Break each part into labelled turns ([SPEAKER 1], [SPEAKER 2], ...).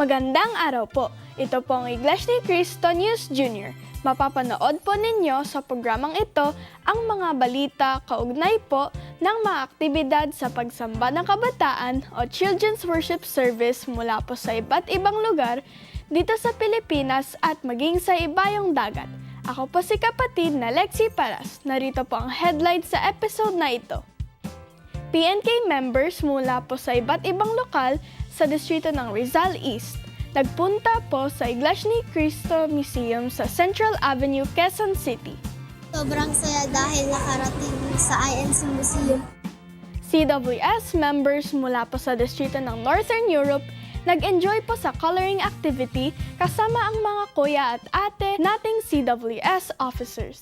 [SPEAKER 1] Magandang araw po. Ito po ang Iglesia Ni Cristo News Junior. Mapapanood po ninyo sa programang ito ang mga balita kaugnay po ng mga aktibidad sa pagsamba ng kabataan o Children's Worship Service mula po sa iba't ibang lugar dito sa Pilipinas at maging sa ibayong dagat. Ako po si kapatid na Lexi Paras. Narito po ang headline sa episode na ito. PNK members mula po sa iba't ibang lokal sa distrito ng Rizal East nagpunta po sa Iglesia Ni Cristo Museum sa Central Avenue, Quezon City.
[SPEAKER 2] Sobrang saya dahil nakarating sa INC Museum.
[SPEAKER 1] CWS members mula po sa distrito ng Northern Europe nag-enjoy po sa coloring activity kasama ang mga kuya at ate nating CWS officers.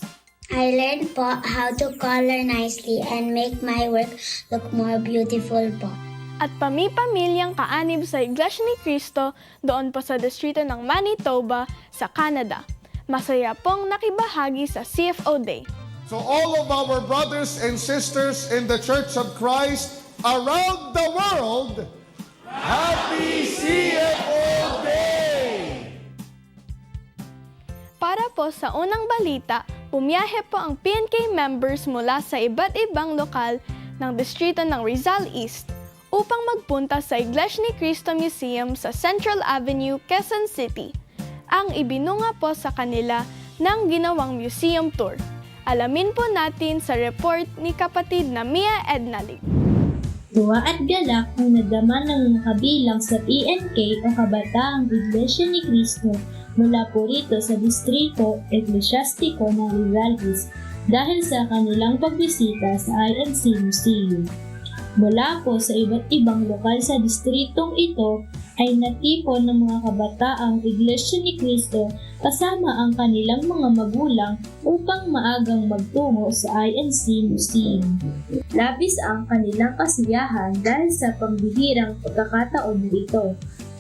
[SPEAKER 3] I learned po how to color nicely and make my work look more beautiful po.
[SPEAKER 1] At pami-pamilyang kaanib sa Iglesia Ni Cristo doon po sa distrito ng Manitoba sa Canada. Masaya pong nakibahagi sa CFO Day.
[SPEAKER 4] So all of our brothers and sisters in the Church of Christ around the world, Happy CFO Day!
[SPEAKER 1] Para po sa unang balita, bumiyahe po ang PNK members mula sa iba't ibang lokal ng distrito ng Rizal East upang magpunta sa Iglesia Ni Cristo Museum sa Central Avenue, Quezon City. Ang ibinunga po sa kanila ng ginawang museum tour. Alamin po natin sa report ni kapatid na Mia Ednalig.
[SPEAKER 5] Tuwa at galak ang nadama ng mga kabilang sa PNK o kabataang Iglesia Ni Cristo mula po rito sa Distrito Eclesiastiko ng Rizal East dahil sa kanilang pagbisita sa INC Museum. Mula po sa iba't ibang lokal sa distritong ito ay natipon ng mga kabataang Iglesia Ni Cristo kasama ang kanilang mga magulang upang maagang magtungo sa INC Museum. Labis ang kanilang kasiyahan dahil sa pambihirang pagkakataon na ito.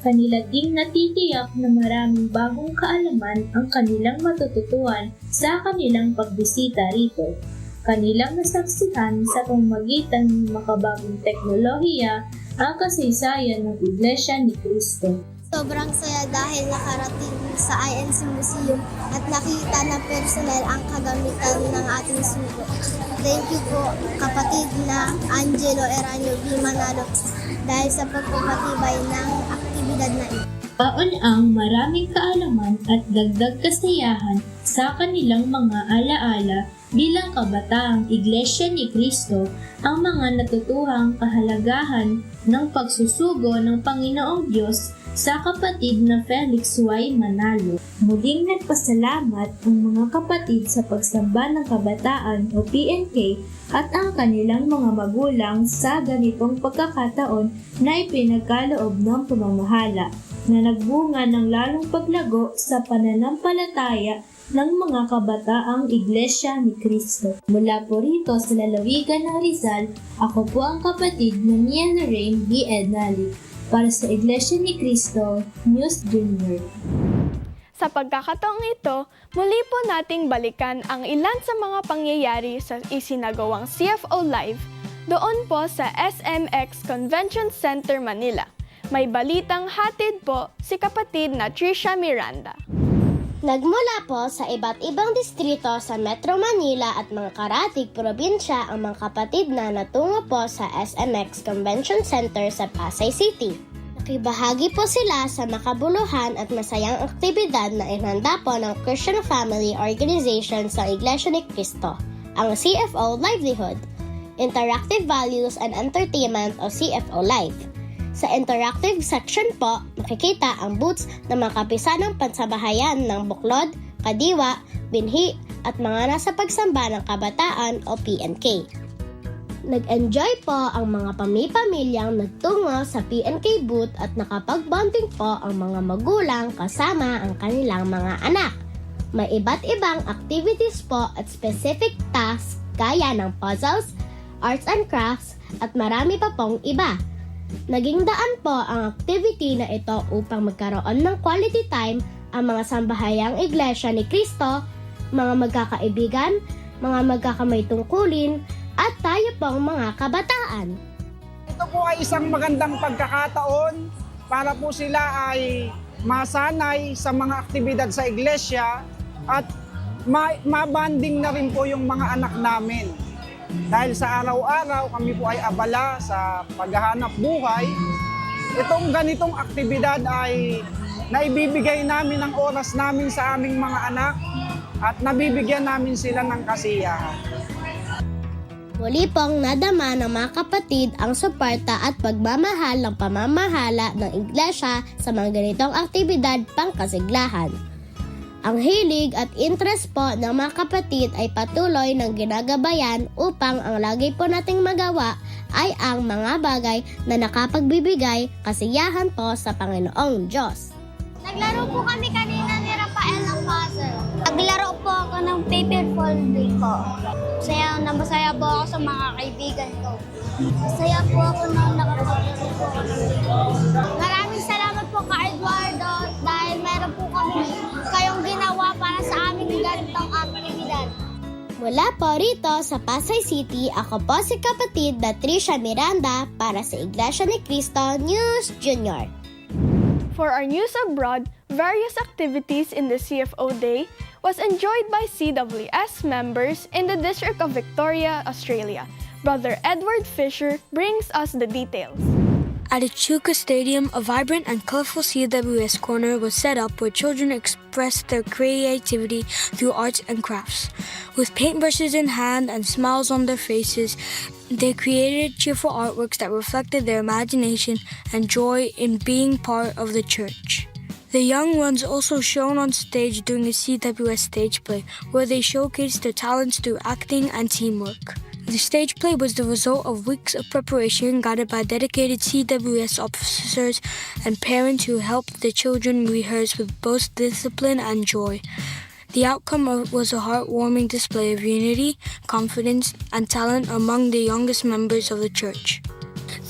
[SPEAKER 5] Kanila ding natitiyak na maraming bagong kaalaman ang kanilang matututuan sa kanilang pagbisita rito. Kanilang nasaksihan sa pamamagitan ng makabagong teknolohiya ang kasaysayan ng Iglesia Ni Cristo.
[SPEAKER 2] Sobrang saya dahil nakarating sa INC Museum at nakita na personal ang kagamitan ng ating suko. Thank you po kapatid na Angelo Eranio B. Manalo dahil sa pagpapatibay ng aktibidad na ito.
[SPEAKER 5] Baon ang maraming kaalaman at dagdag kasiyahan sa kanilang mga alaala bilang kabataang Iglesia Ni Cristo ang mga natutuhang kahalagahan ng pagsusugo ng Panginoong Diyos sa kapatid na Felix Y. Manalo. Muling nagpasalamat ang mga kapatid sa pagsamba ng kabataan o PNK at ang kanilang mga magulang sa ganitong pagkakataon na ipinagkaloob ng pamamahala na nagbunga ng lalong paglago sa pananampalataya ng mga kabataang Iglesia Ni Cristo. Mula po rito sa lalawigan ng Rizal, ako po ang kapatid na Mia Lorraine B. Ednali para sa Iglesia Ni Cristo News Junior.
[SPEAKER 1] Sa pagkakataong ito, muli po nating balikan ang ilan sa mga pangyayari sa isinagawang CFO Live doon po sa SMX Convention Center, Manila. May balitang hatid po si kapatid na Trisha Miranda.
[SPEAKER 3] Nagmula po sa iba't ibang distrito sa Metro Manila at mga karatig probinsya ang mga kapatid na natungo po sa SMX Convention Center sa Pasay City. Nakibahagi po sila sa makabuluhan at masayang aktibidad na inhanda po ng Christian Family Organization sa Iglesia Ni Cristo, ang CFO Livelihood, Interactive Values and Entertainment o CFO Live. Sa interactive section po, makikita ang booths na mga kapisanang pansabahayan ng buklod, kadiwa, binhi, at mga nasa pagsamba ng kabataan o PNK. Nag-enjoy po ang mga pami-pamilyang nagtungo sa PNK booth at nakapag-bonding po ang mga magulang kasama ang kanilang mga anak. May iba't ibang activities po at specific tasks gaya ng puzzles, arts and crafts, at marami pa pong iba. Naging daan po ang activity na ito upang magkaroon ng quality time ang mga sambahayang Iglesia Ni Cristo, mga magkakaibigan, mga magkakamaytungkulin, at tayo pong mga kabataan.
[SPEAKER 6] Ito po ay isang magandang pagkakataon para po sila ay masanay sa mga aktibidad sa iglesia at mabanding na rin po yung mga anak namin. Dahil sa araw-araw kami po ay abala sa paghahanap buhay, itong ganitong aktibidad ay naibibigay namin ang oras namin sa aming mga anak at nabibigyan namin sila ng kasiyahan.
[SPEAKER 3] Muli pong nadama ng mga kapatid ang suporta at pagmamahal ng pamamahala ng iglesia sa mga ganitong aktibidad pangkasiglahan. Ang hilig at interest po ng mga kapatid ay patuloy ng ginagabayan upang ang lagi po nating magawa ay ang mga bagay na nakapagbibigay kasiyahan po sa Panginoong Diyos.
[SPEAKER 2] Naglaro po kami kanina ni Rafael ng puzzle. Naglaro po ako ng paper folding po. Masaya po ako sa mga kaibigan ko. Masaya po ako nang nakapaglaro po ako ng Maraming salamat po ka Eduardo dahil meron po kami kayong ginawa para sa aming ganitong aktibidad.
[SPEAKER 3] Mula po rito sa Pasay City, ako po si kapatid na Trisha Miranda para sa Iglesia Ni Cristo News Junior.
[SPEAKER 1] For our news abroad, various activities in the CFO Day was enjoyed by CWS members in the District of Victoria, Australia. Brother Edward Fisher brings us the details.
[SPEAKER 7] At Echuca Stadium, a vibrant and colorful CWS corner was set up where children expressed their creativity through arts and crafts. With paintbrushes in hand and smiles on their faces, they created cheerful artworks that reflected their imagination and joy in being part of the church. The young ones also shone on stage during a CWS stage play, where they showcased their talents through acting and teamwork. The stage play was the result of weeks of preparation guided by dedicated CWS officers and parents who helped the children rehearse with both discipline and joy. The outcome was a heartwarming display of unity, confidence, and talent among the youngest members of the church.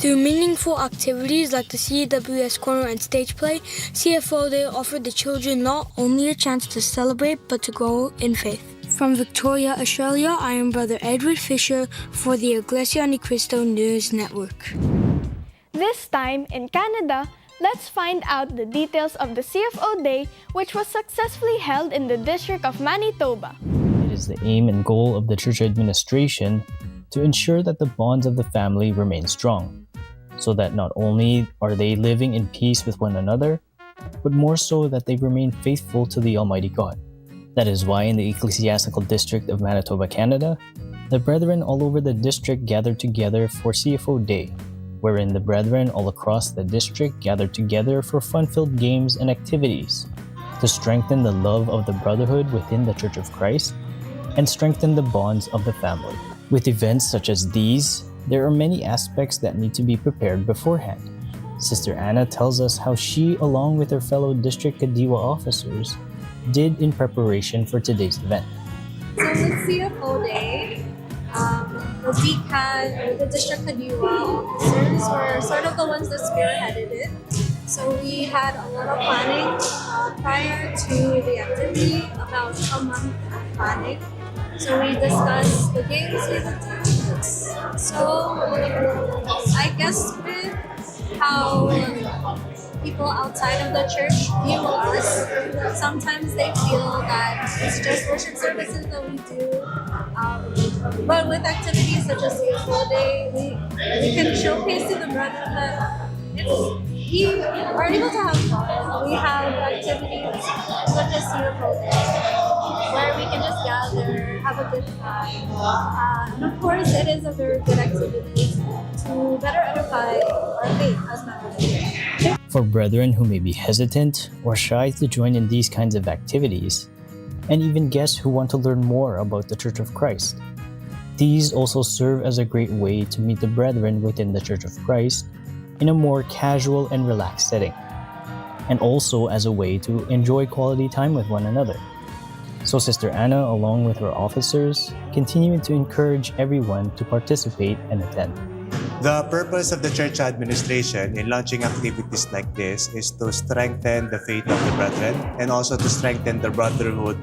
[SPEAKER 7] Through meaningful activities like the CWS Corner and Stage Play, CFO Day offered the children not only a chance to celebrate but to grow in faith. From Victoria, Australia, I am Brother Edward Fisher for the Iglesia Ni Cristo News Network.
[SPEAKER 1] This time in Canada, let's find out the details of the CFO Day, which was successfully held in the District of Manitoba.
[SPEAKER 8] It is the aim and goal of the church administration to ensure that the bonds of the family remain strong, so that not only are they living in peace with one another, but more so that they remain faithful to the Almighty God. That is why in the Ecclesiastical District of Manitoba, Canada, the brethren all over the district gathered together for CFO Day, wherein the brethren all across the district gathered together for fun-filled games and activities to strengthen the love of the brotherhood within the Church of Christ and strengthen the bonds of the family. With events such as these, there are many aspects that need to be prepared beforehand. Sister Anna tells us how she, along with her fellow District Kadiwa officers, did in preparation for today's event.
[SPEAKER 9] So with CFO Day, the District Kadiwa officers were sort of the ones that spearheaded it. So we had a lot of planning prior to the activity, about a month of planning. So we discussed the games we would do. So I guess with how people outside of the church view us, sometimes they feel that it's just worship services that we do. But with activities such as CFO Day, we can showcase to the brethren that we are able to have fun. We have activities such as CFO Day, where we can just gather, have a good time. And of course, it is a very good activity to better edify our faith as members.
[SPEAKER 8] For brethren who may be hesitant or shy to join in these kinds of activities, and even guests who want to learn more about the Church of Christ, these also serve as a great way to meet the brethren within the Church of Christ in a more casual and relaxed setting, and also as a way to enjoy quality time with one another. So Sister Anna, along with her officers, continued to encourage everyone to participate and attend.
[SPEAKER 10] The purpose of the church administration in launching activities like this is to strengthen the faith of the brethren and also to strengthen the brotherhood,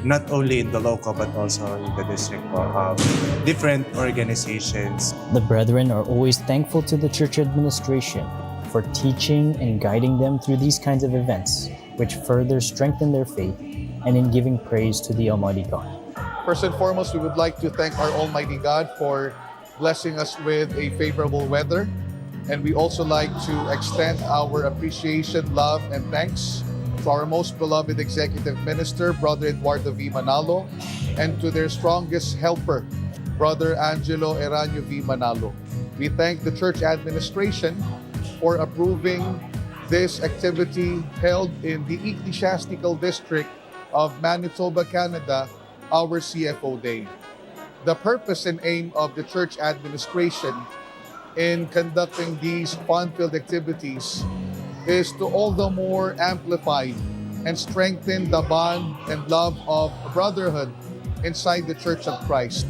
[SPEAKER 10] not only in the local but also in the district of different organizations.
[SPEAKER 8] The brethren are always thankful to the church administration for teaching and guiding them through these kinds of events, which further strengthen their faith and in giving praise to the Almighty God.
[SPEAKER 11] First and foremost, we would like to thank our Almighty God for blessing us with a favorable weather. And we also like to extend our appreciation, love, and thanks to our most beloved executive minister, Brother Eduardo V. Manalo, and to their strongest helper, Brother Angelo Eranio V. Manalo. We thank the church administration for approving this activity held in the Ecclesiastical District of Manitoba, Canada, our CFO Day. The purpose and aim of the church administration in conducting these fun-filled activities is to all the more amplify and strengthen the bond and love of brotherhood inside the Church of Christ.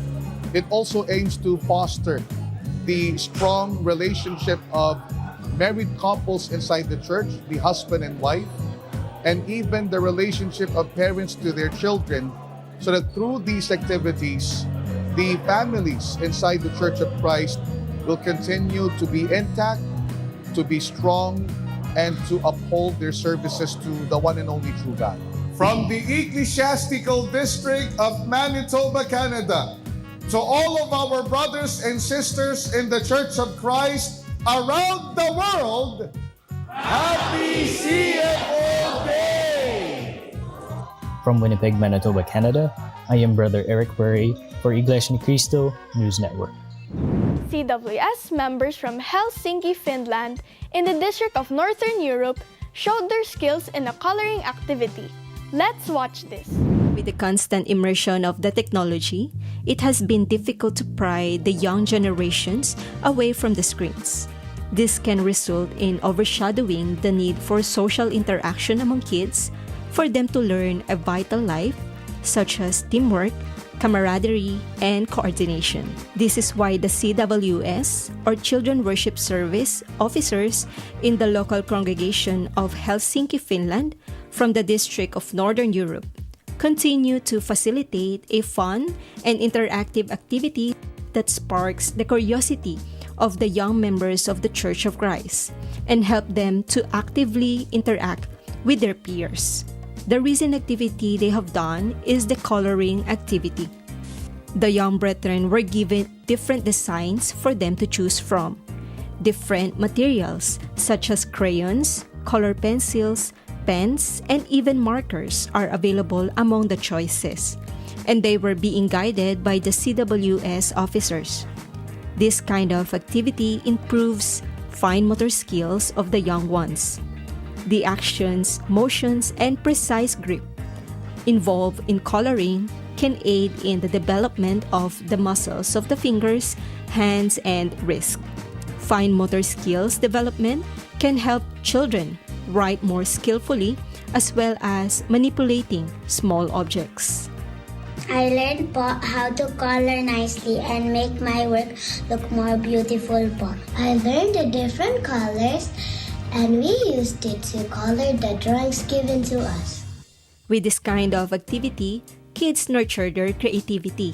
[SPEAKER 11] It also aims to foster the strong relationship of married couples inside the church, the husband and wife, and even the relationship of parents to their children, so that through these activities, the families inside the Church of Christ will continue to be intact, to be strong, and to uphold their services to the one and only true God.
[SPEAKER 4] From the Ecclesiastical District of Manitoba, Canada, to all of our brothers and sisters in the Church of Christ around the world, Happy CFO Day!
[SPEAKER 8] From Winnipeg, Manitoba, Canada, I am Brother Eric Burry for Iglesia Ni Cristo News Network.
[SPEAKER 1] CWS members from Helsinki, Finland, in the District of Northern Europe, showed their skills in a coloring activity. Let's watch this.
[SPEAKER 12] With the constant immersion of the technology, it has been difficult to pry the young generations away from the screens. This can result in overshadowing the need for social interaction among kids, for them to learn a vital life, such as teamwork, camaraderie, and coordination. This is why the CWS, or Children Worship Service officers in the local congregation of Helsinki, Finland, from the District of Northern Europe, continue to facilitate a fun and interactive activity that sparks the curiosity of the young members of the Church of Christ and help them to actively interact with their peers. The recent activity they have done is the coloring activity. The young brethren were given different designs for them to choose from. Different materials such as crayons, color pencils, pens, and even markers are available among the choices, and they were being guided by the CWS officers. This kind of activity improves fine motor skills of the young ones. The actions, motions, and precise grip involved in coloring can aid in the development of the muscles of the fingers, hands, and wrist. Fine motor skills development can help children write more skillfully as well as manipulating small objects.
[SPEAKER 2] I learned po how to color nicely and make my work look more beautiful po. I learned the different colors and we used it to color the drawings given to us.
[SPEAKER 12] With this kind of activity, kids nurture their creativity.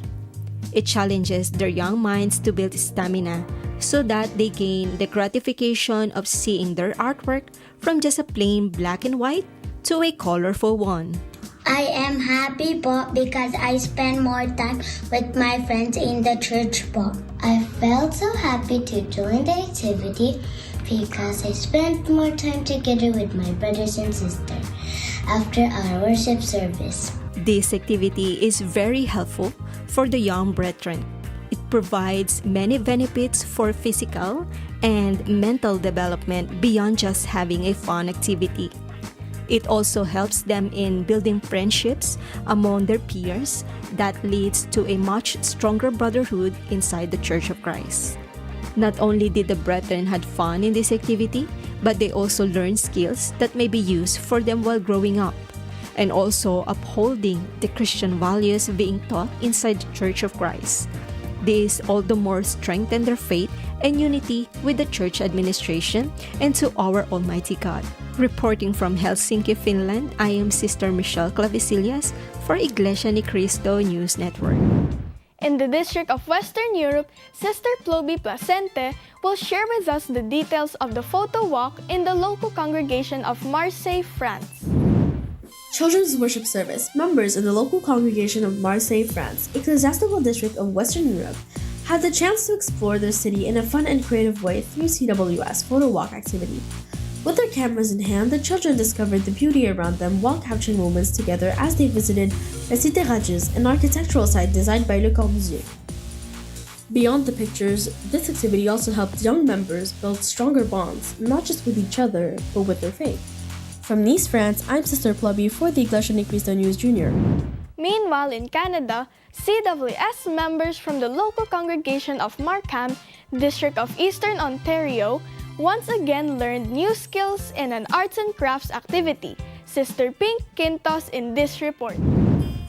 [SPEAKER 12] It challenges their young minds to build stamina so that they gain the gratification of seeing their artwork from just a plain black and white to a colorful one.
[SPEAKER 2] I am happy po because I spend more time with my friends in the church po. I felt so happy to join the activity because I spent more time together with my brothers and sisters after our worship service.
[SPEAKER 12] This activity is very helpful for the young brethren. It provides many benefits for physical and mental development beyond just having a fun activity. It also helps them in building friendships among their peers that leads to a much stronger brotherhood inside the Church of Christ. Not only did the brethren have fun in this activity, but they also learned skills that may be used for them while growing up, and also upholding the Christian values being taught inside the Church of Christ. This all the more strengthened their faith and unity with the church administration and to our Almighty God. Reporting from Helsinki, Finland, I am Sister Michelle Clavicillas for Iglesia Ni Cristo News Network.
[SPEAKER 1] In the District of Western Europe, Sister Ploby Placente will share with us the details of the photo walk in the local congregation of Marseilles, France.
[SPEAKER 13] Children's Worship Service members in the local congregation of Marseilles, France, ecclesiastical district of Western Europe, had the chance to explore their city in a fun and creative way through CWS photo walk activity. With their cameras in hand, the children discovered the beauty around them while capturing moments together as they visited La Cité Rageuse, an architectural site designed by Le Corbusier. Beyond the pictures, this activity also helped young members build stronger bonds, not just with each other, but with their faith. From Nice, France, I'm Sister Ploby for the Iglesia Ni Cristo News Junior.
[SPEAKER 1] Meanwhile, in Canada, CWS members from the local congregation of Markham, District of Eastern Ontario, once again learned new skills in an arts and crafts activity. Sister Pink Quintos in this report.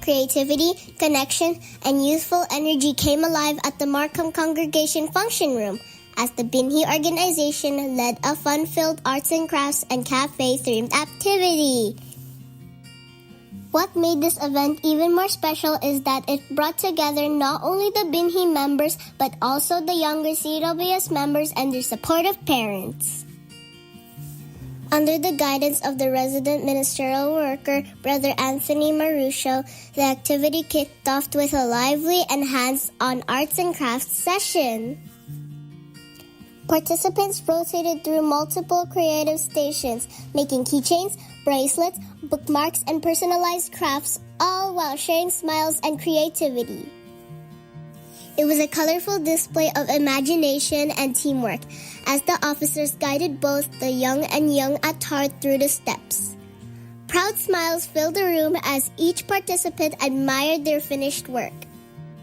[SPEAKER 2] Creativity, connection, and youthful energy came alive at the Markham Congregation Function Room as the Binhi organization led a fun-filled arts and crafts and cafe-themed activity. What made this event even more special is that it brought together not only the Binhi members but also the younger CWS members and their supportive parents. Under the guidance of the resident ministerial worker, Brother Anthony Marusho, the activity kicked off with a lively and hands-on arts and crafts session. Participants rotated through multiple creative stations, making keychains, bracelets, bookmarks, and personalized crafts, all while sharing smiles and creativity. It was a colorful display of imagination and teamwork as the officers guided both the young and young at heart through the steps. Proud smiles filled the room as each participant admired their finished work.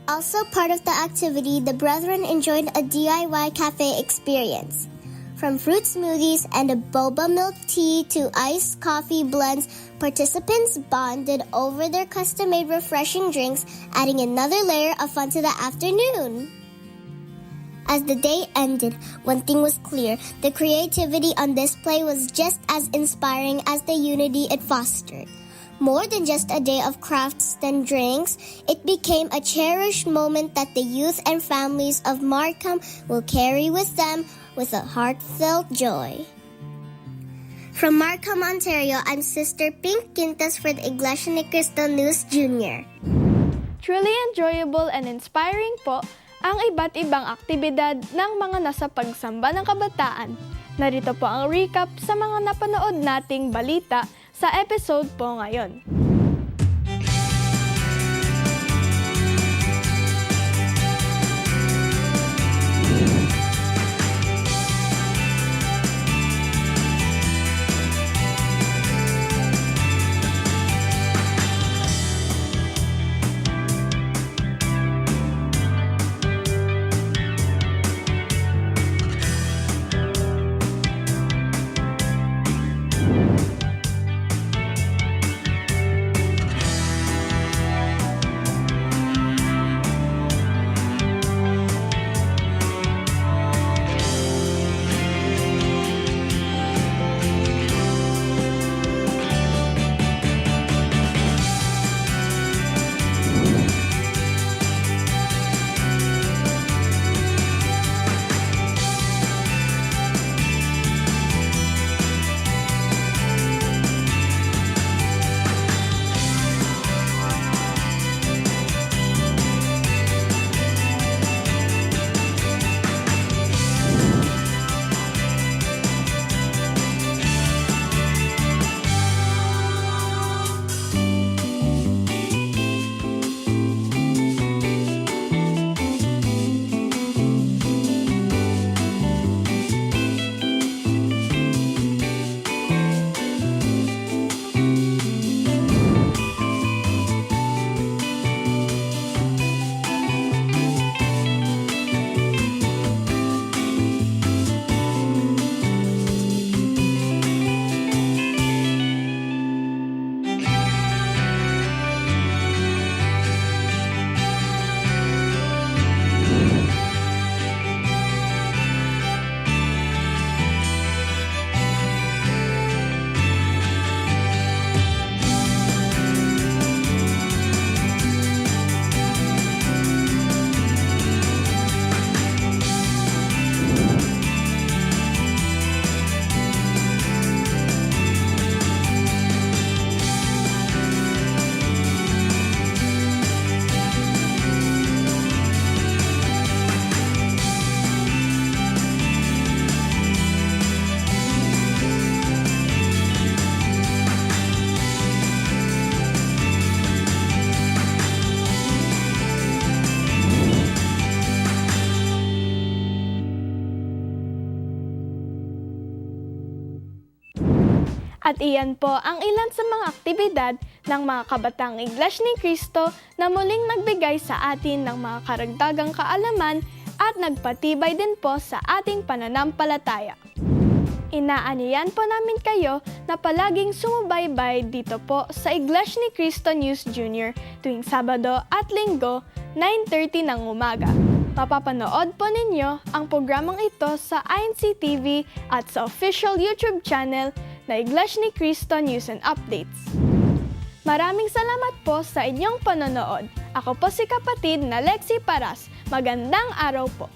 [SPEAKER 2] Also part of the activity, the brethren enjoyed a DIY cafe experience. From fruit smoothies and a boba milk tea to iced coffee blends, participants bonded over their custom-made refreshing drinks, adding another layer of fun to the afternoon. As the day ended, one thing was clear: the creativity on display was just as inspiring as the unity it fostered. More than just a day of crafts and drinks, it became a cherished moment that the youth and families of Markham will carry with them with a heartfelt joy. From Markham, Ontario, I'm Sister Pink Quintas for the Iglesia Ni Cristo News Junior.
[SPEAKER 1] Truly enjoyable and inspiring po ang iba't ibang aktibidad ng mga nasa pagsamba ng kabataan. Narito po ang recap sa mga napanood nating balita sa episode po ngayon. At iyan po ang ilan sa mga aktibidad ng mga kabataang Iglesia Ni Cristo na muling nagbigay sa atin ng mga karagdagang kaalaman at nagpatibay din po sa ating pananampalataya. Inaanyayan po namin kayo na palaging sumubaybay dito po sa Iglesia Ni Cristo News Junior tuwing Sabado at Linggo, 9:30 ng umaga. Mapapanood po ninyo ang programang ito sa INC TV at sa official YouTube channel na Iglesia Ni Cristo News and Updates. Maraming salamat po sa inyong panonood. Ako po si kapatid na Lexi Paras. Magandang araw po.